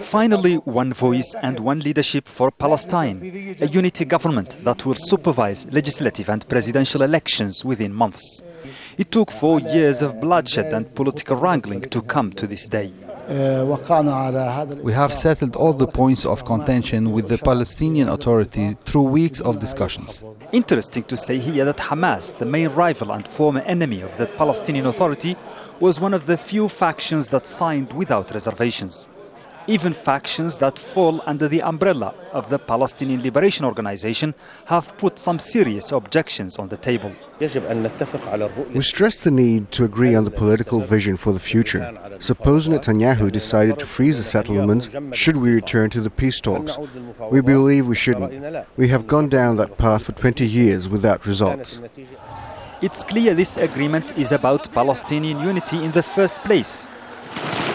Finally, one voice and one leadership for Palestine, a unity government that will supervise legislative and presidential elections within months. It took 4 years of bloodshed and political wrangling to come to this day. We have settled all the points of contention with the Palestinian Authority through weeks of discussions. Interesting to say here that Hamas, the main rival and former enemy of the Palestinian Authority, was one of the few factions that signed without reservations. Even factions that fall under the umbrella of the Palestinian Liberation Organization have put some serious objections on the table. We stress the need to agree on the political vision for the future. Suppose Netanyahu decided to freeze the settlements, should we return to the peace talks? We believe we shouldn't. We have gone down that path for 20 years without results. It's clear this agreement is about Palestinian unity in the first place.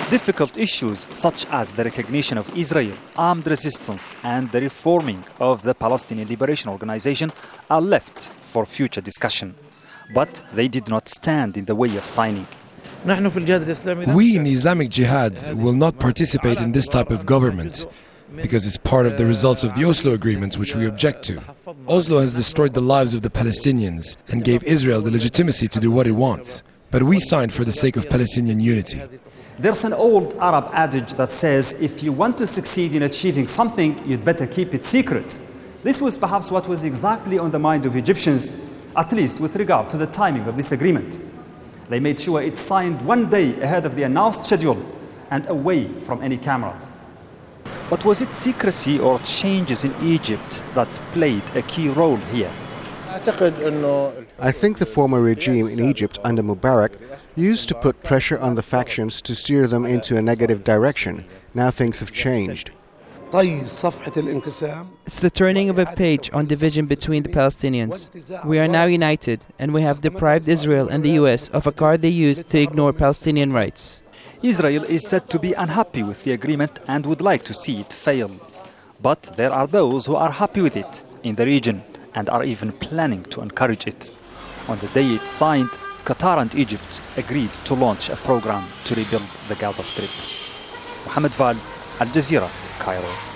Difficult issues such as the recognition of Israel, armed resistance and the reforming of the Palestinian Liberation Organization are left for future discussion. But they did not stand in the way of signing. We in the Islamic Jihad will not participate in this type of government because it's part of the results of the Oslo agreements which we object to. Oslo has destroyed the lives of the Palestinians and gave Israel the legitimacy to do what it wants. But we signed for the sake of Palestinian unity. There's an old Arab adage that says, if you want to succeed in achieving something, you'd better keep it secret. This was perhaps what was exactly on the mind of Egyptians, at least with regard to the timing of this agreement. They made sure it signed 1 day ahead of the announced schedule and away from any cameras. But was it secrecy or changes in Egypt that played a key role here? I think the former regime in Egypt under Mubarak used to put pressure on the factions to steer them into a negative direction. Now things have changed. It's the turning of a page on division between the Palestinians. We are now united, and we have deprived Israel and the US of a card they used to ignore Palestinian rights. Israel is said to be unhappy with the agreement and would like to see it fail. But there are those who are happy with it in the region and are even planning to encourage it. On the day it's signed, Qatar and Egypt agreed to launch a program to rebuild the Gaza Strip. Mohamed Vall, Al Jazeera, Cairo.